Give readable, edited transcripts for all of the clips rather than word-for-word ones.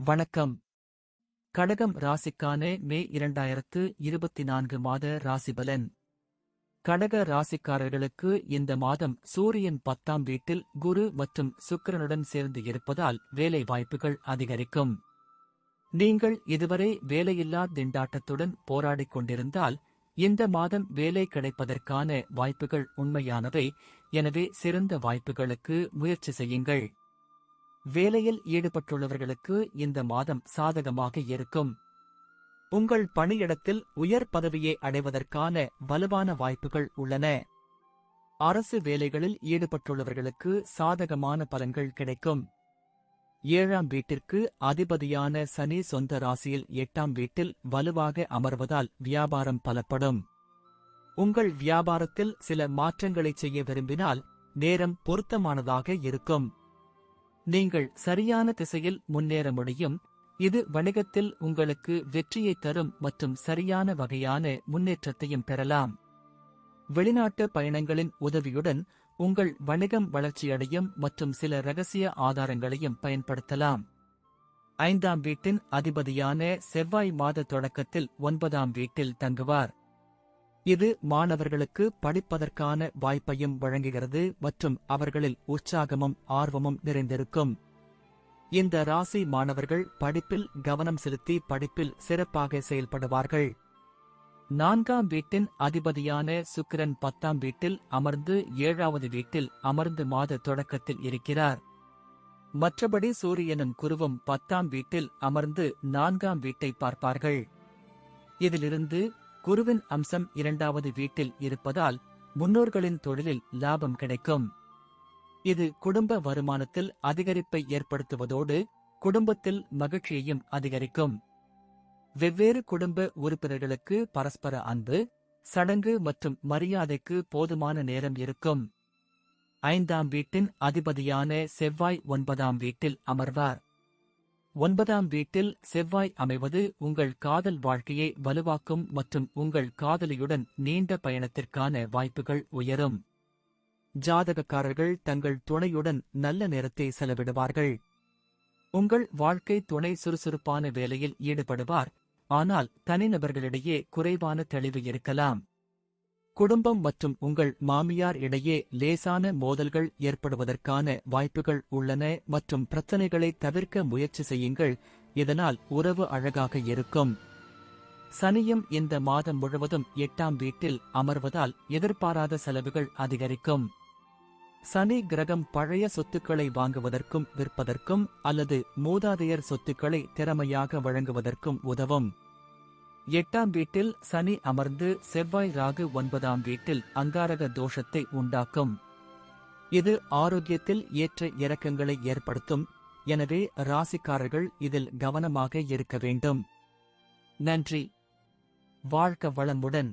வணக்கம். கடகம் ராசிக்கான மே 2024 மாத ராசிபலன். கடக ராசிக்காரர்களுக்கு இந்த மாதம் சூரியன் 10ஆம் வீட்டில் குரு மற்றும் சுக்கிரனுடன் சேர்ந்து இருப்பதால் வேலை வாய்ப்புகள் அதிகரிக்கும். நீங்கள் இதுவரை வேலையில்லா திண்டாட்டத்துடன் போராடிக் கொண்டிருந்தால் இந்த மாதம் வேலை கிடைப்பதற்கான வாய்ப்புகள் உண்மையானவை. எனவே சிறந்த வாய்ப்புகளுக்கு முயற்சி செய்யுங்கள். வேலையில் ஈடுபட்டுள்ளவர்களுக்கு இந்த மாதம் சாதகமாக இருக்கும். உங்கள் பணியிடத்தில் உயர் பதவியை அடைவதற்கான வலுவான வாய்ப்புகள் உள்ளன. அரசு வேலைகளில் ஈடுபட்டுள்ளவர்களுக்கு சாதகமான பலன்கள் கிடைக்கும். 7ஆம் வீட்டிற்கு அதிபதியான சனி சொந்த ராசியில் 8ஆம் வீட்டில் வலுவாக அமர்வதால் வியாபாரம் பலப்படும். உங்கள் வியாபாரத்தில் சில மாற்றங்களை செய்ய விரும்பினால் நேரம் பொருத்தமானதாக இருக்கும். நீங்கள் சரியான திசையில் முன்னேற முடியும். இது வணிகத்தில் உங்களுக்கு வெற்றியை தரும் மற்றும் சரியான வகையான முன்னேற்றத்தையும் பெறலாம். வெளிநாட்டு பயணங்களின் உதவியுடன் உங்கள் வணிகம் வளர்ச்சியடையும் மற்றும் சில இரகசிய ஆதாரங்களையும் பயன்படுத்தலாம். 5ஆம் வீட்டின் அதிபதியான செவ்வாய் மாத தொடக்கத்தில் 9ஆம் வீட்டில் தங்குவார். இது மாணவர்களுக்கு படிப்பதற்கான வாய்ப்பையும் வழங்குகிறது மற்றும் அவர்களில் உற்சாகமும் ஆர்வமும் நிறைந்திருக்கும். இந்த ராசி மாணவர்கள் படிப்பில் கவனம் செலுத்தி படிப்பில் சிறப்பாக செயல்படுவார்கள். 4ஆம் வீட்டின் அதிபதியான சுக்கிரன் 10ஆம் வீட்டில் அமர்ந்து 7வது வீட்டில் அமர்ந்து மாத தொடக்கத்தில் இருக்கிறார். மற்றபடி சூரியனும் குருவும் 10ஆம் வீட்டில் அமர்ந்து 4ஆம் வீட்டை பார்ப்பார்கள். இதிலிருந்து குருவின் அம்சம் 2வது வீட்டில் இருப்பதால் முன்னோர்களின் தொழிலில் லாபம் கிடைக்கும். இது குடும்ப வருமானத்தில் அதிகரிப்பை ஏற்படுத்துவதோடு குடும்பத்தில் மகிழ்ச்சியையும் அதிகரிக்கும். வெவ்வேறு குடும்ப உறுப்பினர்களுக்கு பரஸ்பர அன்பு, சடங்கு மற்றும் மரியாதைக்கு போதுமான நேரம் இருக்கும். 5ஆம் வீட்டின் அதிபதியான செவ்வாய் 9ஆம் வீட்டில் அமர்வார். 9ஆம் வீட்டில் செவ்வாய் அமைவது உங்கள் காதல் வாழ்க்கையை வலுவாக்கும் மற்றும் உங்கள் காதலியுடன் நீண்ட பயணத்திற்கான வாய்ப்புகள் உயரும். ஜாதகக்காரர்கள் தங்கள் துணையுடன் நல்ல நேரத்தை செலவிடுவார்கள். உங்கள் வாழ்க்கை துணை சுறுசுறுப்பான வேலையில் ஈடுபடுவார், ஆனால் தனிநபர்களிடையே குறைவான தெளிவு இருக்கலாம். குடும்பம் மற்றும் உங்கள் மாமியார் இடையே லேசான மோதல்கள் ஏற்படுவதற்கான வாய்ப்புகள் உள்ளன மற்றும் பிரச்சனைகளை தவிர்க்க முயற்சி செய்யுங்கள். இதனால் உறவு அழகாக இருக்கும். சனியும் இந்த மாதம் முழுவதும் 8ஆம் வீட்டில் அமர்வதால் எதிர்பாராத செலவுகள் அதிகரிக்கும். சனி கிரகம் பழைய சொத்துக்களை வாங்குவதற்கும் விற்பதற்கும் அல்லது மூதாதையர் சொத்துக்களை திறமையாக வழங்குவதற்கும் உதவும். 8ஆம் வீட்டில் சனி அமர்ந்து செவ்வாய் ராகு 9ஆம் வீட்டில் அங்காரக தோஷத்தை உண்டாக்கும். இது ஆரோக்கியத்தில் ஏற்ற இறக்கங்களை ஏற்படுத்தும். எனவே ராசிக்காரர்கள் இதில் கவனமாக இருக்க வேண்டும். நன்றி. வாழ்க வளமுடன்.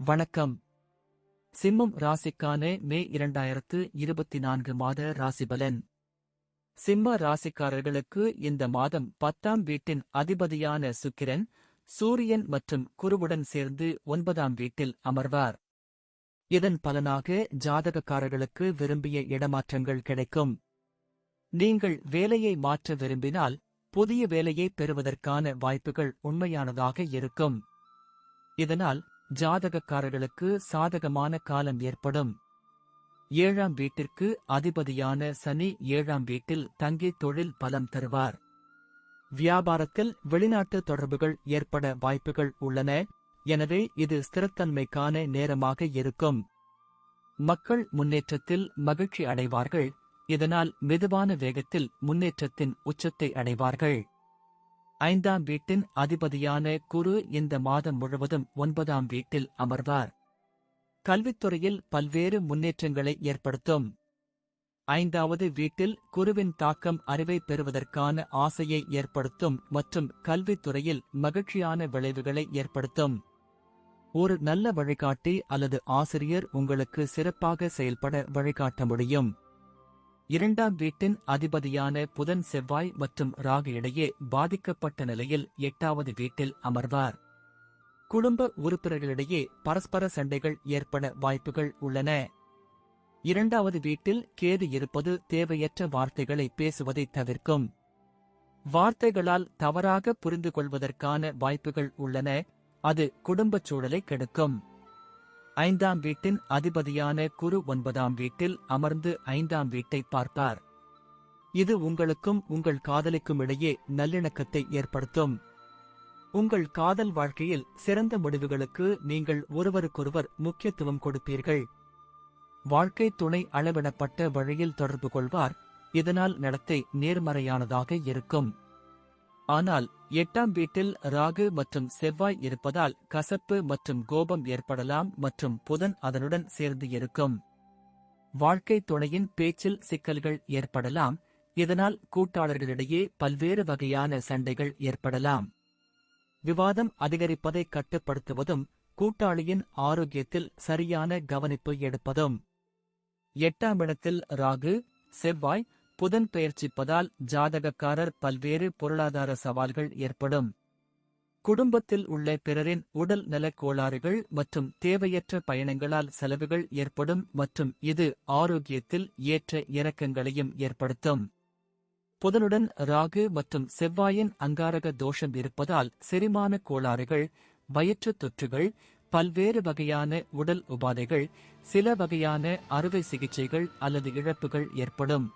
வணக்கம். சிம்மம் ராசிக்கான மே 2024 மாத ராசிபலன். சிம்ம ராசிக்காரர்களுக்கு இந்த மாதம் 10ஆம் வீட்டின் அதிபதியான சுக்கிரன், சூரியன் மற்றும் குருவுடன் சேர்ந்து 9ஆம் வீட்டில் அமர்வார். இதன் பலனாக ஜாதகக்காரர்களுக்கு விரும்பிய இடமாற்றங்கள் கிடைக்கும். நீங்கள் வேலையை மாற்ற விரும்பினால் புதிய வேலையை பெறுவதற்கான வாய்ப்புகள் உண்மையானதாக இருக்கும். இதனால் ஜாதகக்காரர்களுக்கு சாதகமான காலம் ஏற்படும். ஏழாம் வீட்டிற்கு அதிபதியான சனி ஏழாம் வீட்டில் தங்கி தொழில் பலம் தருவார். வியாபாரத்தில் வெளிநாட்டு தொடர்புகள் ஏற்பட வாய்ப்புகள் உள்ளன, எனவே இது ஸ்திரத்தன்மைக்கான நேரமாக இருக்கும். மக்கள் முன்னேற்றத்தில் மகிழ்ச்சி அடைவார்கள், இதனால் மெதுவான வேகத்தில் முன்னேற்றத்தின் உச்சத்தை அடைவார்கள். ஐந்தாம் வீட்டின் அதிபதியான குரு இந்த மாதம் முழுவதும் 9ஆம் வீட்டில் அமர்வார். கல்வித்துறையில் பல்வேறு முன்னேற்றங்களை ஏற்படுத்தும். ஐந்தாவது வீட்டில் குருவின் தாக்கம் அறிவை பெறுவதற்கான ஆசையை ஏற்படுத்தும் மற்றும் கல்வித்துறையில் மகிழ்ச்சியான விளைவுகளை ஏற்படுத்தும். ஒரு நல்ல வழிகாட்டி அல்லது ஆசிரியர் உங்களுக்கு சிறப்பாக செயல்பட வழிகாட்ட முடியும். இரண்டாம் வீட்டின் அதிபதியான புதன் செவ்வாய் மற்றும் ராகு இடையே பாதிக்கப்பட்ட நிலையில் 8வது வீட்டில் அமர்வார். குடும்ப உறுப்பினர்களிடையே பரஸ்பர சண்டைகள் ஏற்பட வாய்ப்புகள் உள்ளன. இரண்டாவது வீட்டில் கேது இருப்பது தேவையற்ற வார்த்தைகளை பேசுவதை தவிர்க்கும். வார்த்தைகளால் தவறாக புரிந்து கொள்வதற்கான வாய்ப்புகள் உள்ளன, அது குடும்பச் சூழலை கெடுக்கும். ஐந்தாம் வீட்டின் அதிபதியான குரு 9ஆம் வீட்டில் அமர்ந்து 5ஆம் வீட்டை பார்ப்பார். இது உங்களுக்கும் உங்கள் காதலிக்கும் இடையே நல்லிணக்கத்தை ஏற்படுத்தும். உங்கள் காதல் வாழ்க்கையில் சிறந்த முடிவுகளுக்கு நீங்கள் ஒருவருக்கொருவர் முக்கியத்துவம் கொடுப்பீர்கள். வாழ்க்கை துணை அளவிடப்பட்ட வழியில் தொடர்பு கொள்வார், இதனால் நடத்தை நேர்மறையானதாக இருக்கும். ஆனால் 8ஆம் வீட்டில் ராகு மற்றும் செவ்வாய் இருப்பதால் கசப்பு மற்றும் கோபம் ஏற்படலாம் மற்றும் புதன் அதனுடன் சேர்ந்து இருக்கும். வாழ்க்கை துணையின் பேச்சில் சிக்கல்கள் ஏற்படலாம், இதனால் கூட்டாளர்களிடையே பல்வேறு வகையான சண்டைகள் ஏற்படலாம். விவாதம் அதிகரிப்பதை கட்டுப்படுத்துவதும் கூட்டாளியின் ஆரோக்கியத்தில் சரியான கவனிப்பு எடுப்பதும். 8ஆம் இடத்தில் ராகு செவ்வாய் புதன் பெயர்ச்சிப்பதால் ஜாதகக்காரர் பல்வேறு பொருளாதார சவால்கள் ஏற்படும். குடும்பத்தில் உள்ள பிறரின் உடல் நலக் கோளாறுகள் மற்றும் தேவையற்ற பயணங்களால் செலவுகள் ஏற்படும் மற்றும் இது ஆரோக்கியத்தில் ஏற்ற இறக்கங்களையும் ஏற்படுத்தும். புதனுடன் ராகு மற்றும் செவ்வாயின் அங்காரக தோஷம் இருப்பதால் செரிமான கோளாறுகள், வயிற்றுத் தொற்றுகள், பல்வேறு வகையான உடல் உபாதைகள், சில வகையான அறுவை சிகிச்சைகள் அல்லது இழப்புகள் ஏற்படும்.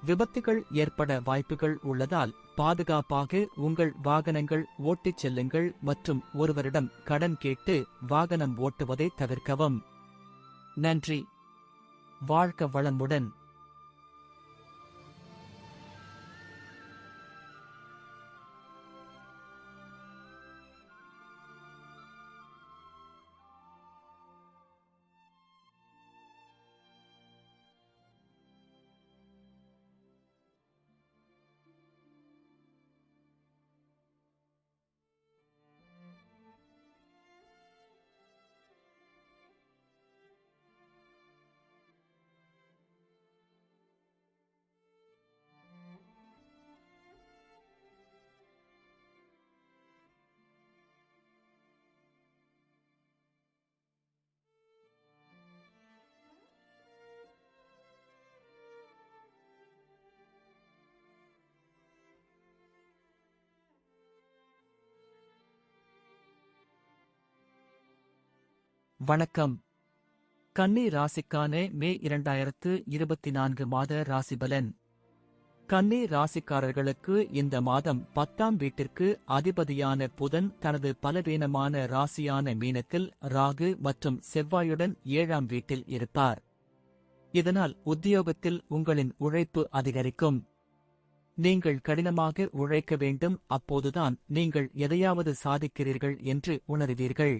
விபத்துகள் ஏற்பட வாய்ப்புகள் உள்ளதால் பாதுகாப்பாக உங்கள் வாகனங்கள் ஓட்டிச் செல்லுங்கள் மற்றும் ஒருவரிடம் கடன் கேட்டு வாகனம் ஓட்டுவதை தவிர்க்கவும். நன்றி. வாழ்க வளமுடன். வணக்கம். கன்னி ராசிக்கான மே 2024 மாத ராசிபலன். கன்னி ராசிக்காரர்களுக்கு இந்த மாதம் 10ஆம் வீட்டிற்கு அதிபதியான புதன் தனது பலவீனமான ராசியான மீனத்தில் ராகு மற்றும் செவ்வாயுடன் 7ஆம் வீட்டில் இருப்பார். இதனால் உத்தியோகத்தில் உங்களின் உழைப்பு அதிகரிக்கும். நீங்கள் கடினமாக உழைக்க வேண்டும், அப்போதுதான் நீங்கள் எதையாவது சாதிக்கிறீர்கள் என்று உணர்வீர்கள்.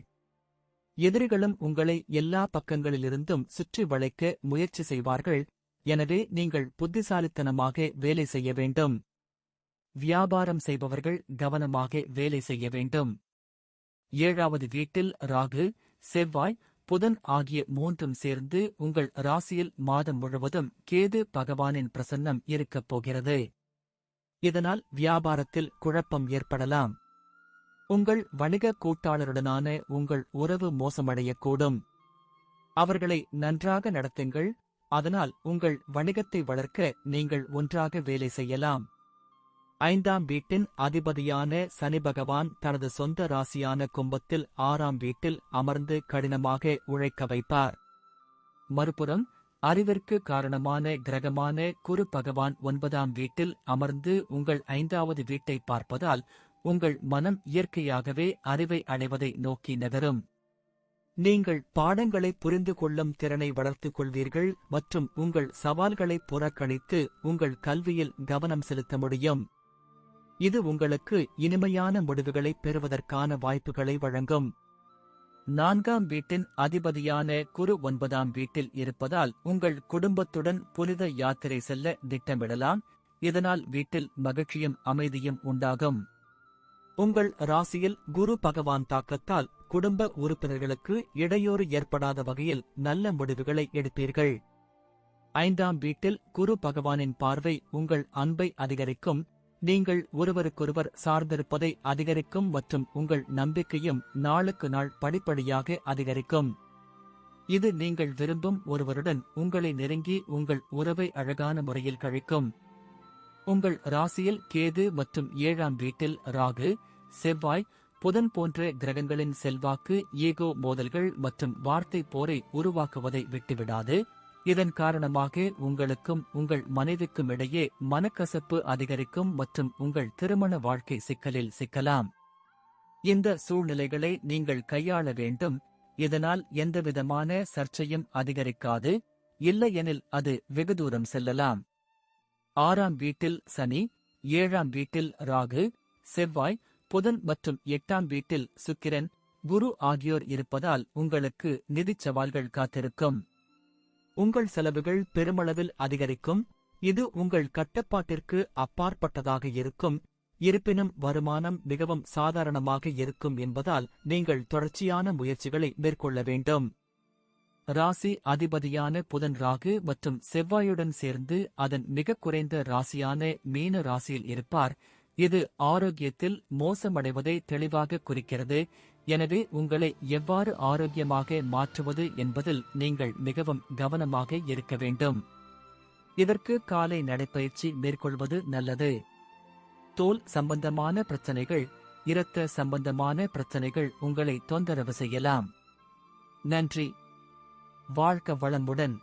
எதிரிகளும் உங்களை எல்லா பக்கங்களிலிருந்தும் சுற்றி வளைக்க முயற்சி செய்வார்கள், எனவே நீங்கள் புத்திசாலித்தனமாக வேலை செய்ய வேண்டும். வியாபாரம் செய்பவர்கள் கவனமாக வேலை செய்ய வேண்டும். 7வது வீட்டில் ராகு, செவ்வாய், புதன் ஆகிய மூன்றும் சேர்ந்து உங்கள் ராசியில் மாதம் முழுவதும் கேது பகவானின் பிரசன்னம் இருக்கப் போகிறது. இதனால் வியாபாரத்தில் குழப்பம் ஏற்படலாம். உங்கள் வணிக கூட்டாளருடனான உங்கள் உறவு மோசமடையக்கூடும். அவர்களை நன்றாக நடத்துங்கள், அதனால் உங்கள் வணிகத்தை வளர்க்க நீங்கள் ஒன்றாக வேலை செய்யலாம். 5ஆம் வீட்டின் அதிபதியான சனி பகவான் தனது சொந்த ராசியான கும்பத்தில் 6ஆம் வீட்டில் அமர்ந்து கடினமாக உழைக்க வைப்பார். மறுபுறம் அறிவிற்கு காரணமான கிரகமான குரு பகவான் 9ஆம் வீட்டில் அமர்ந்து உங்கள் 5வது வீட்டை பார்ப்பதால் உங்கள் மனம் இயற்கையாகவே அறிவை அடைவதை நோக்கி நகரும். நீங்கள் பாடங்களை புரிந்து கொள்ளும் திறனை வளர்த்துக் கொள்வீர்கள் மற்றும் உங்கள் சவால்களை புறக்கணித்து உங்கள் கல்வியில் கவனம் செலுத்த முடியும். இது உங்களுக்கு இனிமையான முடிவுகளை பெறுவதற்கான வாய்ப்புகளை வழங்கும். 4ஆம் வீட்டின் அதிபதியான குரு 9ஆம் வீட்டில் இருப்பதால் உங்கள் குடும்பத்துடன் புனித யாத்திரை செல்ல திட்டமிடலாம். இதனால் வீட்டில் மகிழ்ச்சியும் அமைதியும் உண்டாகும். உங்கள் ராசியில் குரு பகவான் தாக்கத்தால் குடும்ப உறுப்பினர்களுக்கு இடையூறு ஏற்படாத வகையில் நல்ல முடிவுகளை எடுப்பீர்கள். 5ஆம் வீட்டில் குரு பகவானின் பார்வை உங்கள் அன்பை அதிகரிக்கும். நீங்கள் ஒருவருக்கொருவர் சார்ந்திருப்பதை அதிகரிக்கும் மற்றும் உங்கள் நம்பிக்கையும் நாளுக்கு நாள் படிப்படியாக அதிகரிக்கும். இது நீங்கள் விரும்பும் ஒருவருடன் உங்களை நெருங்கி உங்கள் உறவை அழகான முறையில் கழிக்கும். உங்கள் ராசியில் கேது மற்றும் 7ஆம் வீட்டில் ராகு, செவ்வாய், புதன் போன்ற கிரகங்களின் செல்வாக்கு ஈகோ மோதல்கள் மற்றும் வார்த்தை போரை உருவாக்குவதை விட்டுவிடாது. இதன் காரணமாக உங்களுக்கும் உங்கள் மனைவிக்கும் இடையே மனக்கசப்பு அதிகரிக்கும் மற்றும் உங்கள் திருமண வாழ்க்கை சிக்கலில் சிக்கலாம். இந்த சூழ்நிலைகளை நீங்கள் கையாள வேண்டும். இதனால் எந்தவிதமான சர்ச்சையும் அதிகரிக்காது, இல்லையெனில் அது வெகு தூரம் செல்லலாம். 6ஆம் வீட்டில் சனி, 7ஆம் வீட்டில் ராகு, செவ்வாய், புதன் மற்றும் 8ஆம் வீட்டில் சுக்கிரன், குரு ஆகியோர் இருப்பதால் உங்களுக்கு நிதிச் சவால்கள் காத்திருக்கும். உங்கள் செலவுகள் பெருமளவில் அதிகரிக்கும். இது உங்கள் கட்டுப்பாட்டிற்கு அப்பாற்பட்டதாக இருக்கும். இருப்பினும் வருமானம் மிகவும் சாதாரணமாக இருக்கும் என்பதால் நீங்கள் தொடர்ச்சியான முயற்சிகளை மேற்கொள்ள வேண்டும். ராசி அதிபதியான புதன் ராகு மற்றும் செவ்வாயுடன் சேர்ந்து அதன் மிக குறைந்த ராசியான மீன ராசியில் இருப்பார். இது ஆரோக்கியத்தில் மோசமடைவதை தெளிவாக குறிக்கிறது. எனவே உங்களை எவ்வாறு ஆரோக்கியமாக மாற்றுவது என்பதில் நீங்கள் மிகவும் கவனமாக இருக்க வேண்டும். இதற்கு காலை நடைப்பயிற்சி மேற்கொள்வது நல்லது. தோல் சம்பந்தமான பிரச்சனைகள், இரத்த சம்பந்தமான பிரச்சனைகள் உங்களை தொந்தரவு செய்யலாம். நன்றி. வாழ்க வளமுடன்.